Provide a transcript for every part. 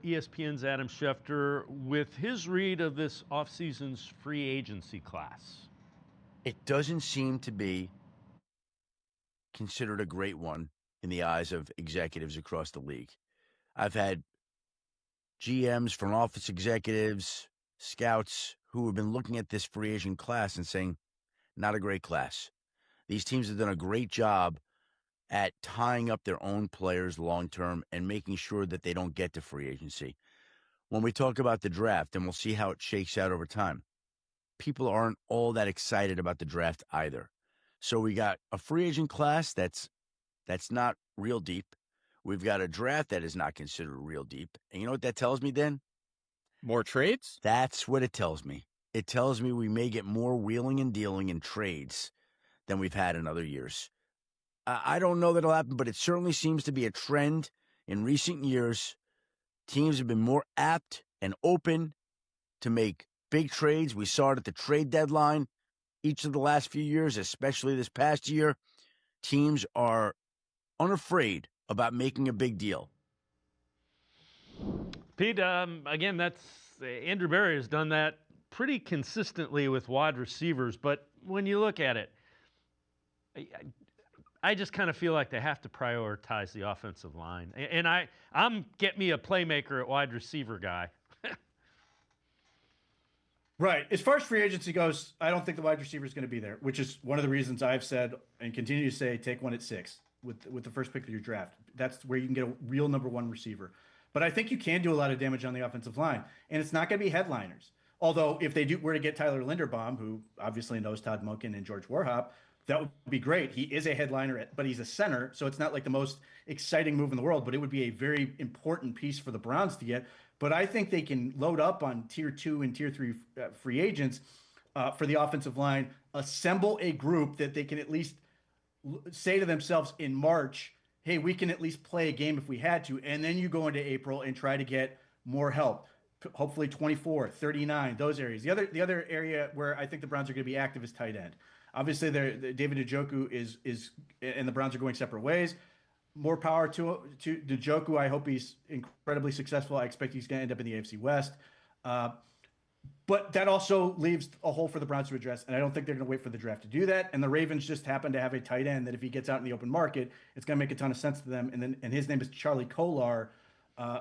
ESPN's Adam Schefter with his read of this offseason's free agency class. It doesn't seem to be considered a great one in the eyes of executives across the league. I've had GMs, front office executives, scouts who have been looking at this free agent class and saying, not a great class. These teams have done a great job at tying up their own players long-term and making sure that they don't get to free agency. When we talk about the draft, and we'll see how it shakes out over time, people aren't all that excited about the draft either. So we got a free agent class that's not real deep. We've got a draft that is not considered real deep. And you know what that tells me, then? More trades? That's what it tells me. It tells me we may get more wheeling and dealing in trades than we've had in other years. I don't know that it'll happen, but it certainly seems to be a trend in recent years. Teams have been more apt and open to make big trades. We saw it at the trade deadline each of the last few years, especially this past year. Teams are unafraid about making a big deal. Pete, again, that's Andrew Berry has done that pretty consistently with wide receivers, but when you look at it, I just kind of feel like they have to prioritize the offensive line. And I'm get me a playmaker at wide receiver guy. Right. As far as free agency goes, I don't think the wide receiver is going to be there, which is one of the reasons I've said and continue to say take one at 6 with the first pick of your draft. That's where you can get a real number one receiver. But I think you can do a lot of damage on the offensive line, and it's not going to be headliners. Although if they were to get Tyler Linderbaum, who obviously knows Todd Monken and George Warhop, that would be great. He is a headliner, but he's a center, so it's not like the most exciting move in the world, but it would be a very important piece for the Browns to get. But I think they can load up on tier 2 and tier 3 free agents for the offensive line, assemble a group that they can at least say to themselves in March, hey, we can at least play a game if we had to, and then you go into April and try to get more help. Hopefully 24, 39, those areas. The other area where I think the Browns are going to be active is tight end. Obviously, David Njoku is and the Browns are going separate ways. More power to Njoku. I hope he's incredibly successful. I expect he's going to end up in the AFC West. But that also leaves a hole for the Browns to address, and I don't think they're going to wait for the draft to do that. And the Ravens just happen to have a tight end that if he gets out in the open market, it's going to make a ton of sense to them. And his name is Charlie Kolar,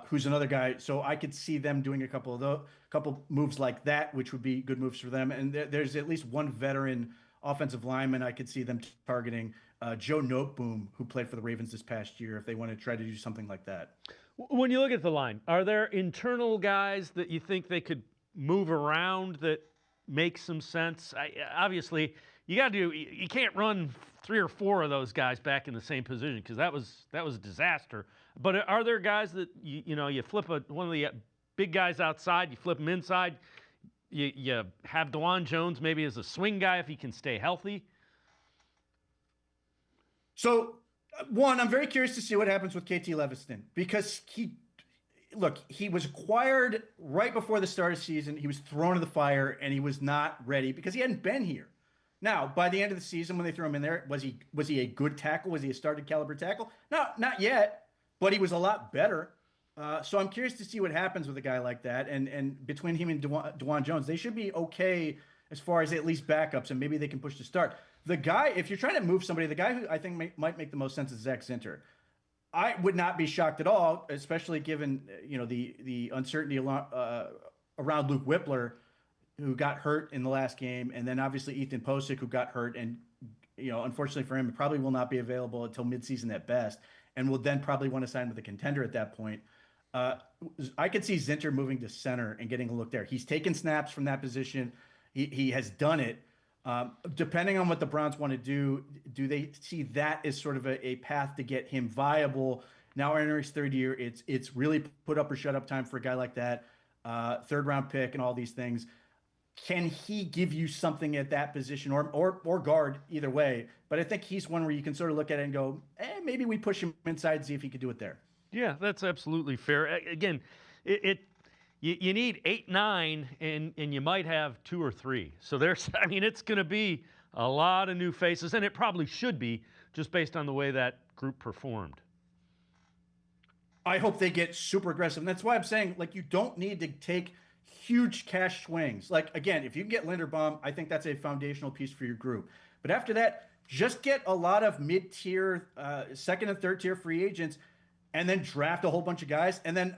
who's another guy. So I could see them doing a couple moves like that, which would be good moves for them. And there's at least one veteran offensive lineman I could see them targeting, Joe Noteboom, who played for the Ravens this past year, if they want to try to do something like that. When you look at the line, are there internal guys that you think they could move around that make some sense? Obviously, you can't run 3 or 4 of those guys back in the same position because that was a disaster. But are there guys that you flip one of the big guys outside, you flip him inside, you have DeJuan Jones maybe as a swing guy if he can stay healthy? So, one, I'm very curious to see what happens with KT Leviston because he was acquired right before the start of the season. He was thrown in the fire, and he was not ready because he hadn't been here. Now, by the end of the season, when they threw him in there, was he a good tackle? Was he a starting caliber tackle? No, not yet, but he was a lot better. So I'm curious to see what happens with a guy like that. And between him and DeJuan Jones, they should be okay as far as at least backups, and maybe they can push to start. The guy, if you're trying to move somebody, the guy who I think might make the most sense is Zach Zinter. I would not be shocked at all, especially given the uncertainty around Luke Whippler, who got hurt in the last game, and then obviously Ethan Posick, who got hurt, and unfortunately for him, it probably will not be available until midseason at best, and will then probably want to sign with a contender at that point. I could see Zinter moving to center and getting a look there. He's taken snaps from that position. He has done it. Depending on what the Browns want to do they see that as sort of a path to get him viable? Now entering his 3rd year, it's really put up or shut up time for a guy like that. 3rd round pick and all these things. Can he give you something at that position or guard, either way? But I think he's one where you can sort of look at it and go, maybe we push him inside and see if he could do it there. Yeah, that's absolutely fair. Again, you need 8, 9, and you might have 2 or 3. So it's going to be a lot of new faces, and it probably should be just based on the way that group performed. I hope they get super aggressive. And that's why I'm saying, like, you don't need to take huge cash swings. Like, again, if you can get Linderbaum, I think that's a foundational piece for your group. But after that, just get a lot of mid-tier, second and third tier free agents, and then draft a whole bunch of guys. And then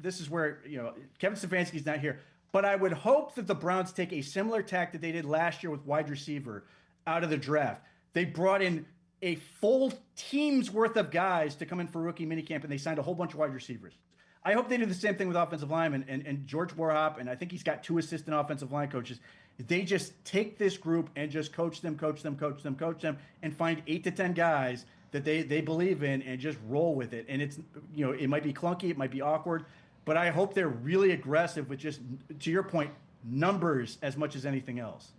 this is where, Kevin Stefanski's not here, but I would hope that the Browns take a similar tack that they did last year with wide receiver out of the draft. They brought in a full team's worth of guys to come in for rookie minicamp, and they signed a whole bunch of wide receivers. I hope they do the same thing with offensive linemen and George Warhop, and I think he's got 2 assistant offensive line coaches. They just take this group and just coach them, and find 8 to 10 guys that they believe in and just roll with it. And it's, it might be clunky, it might be awkward, but I hope they're really aggressive with just, to your point, numbers as much as anything else.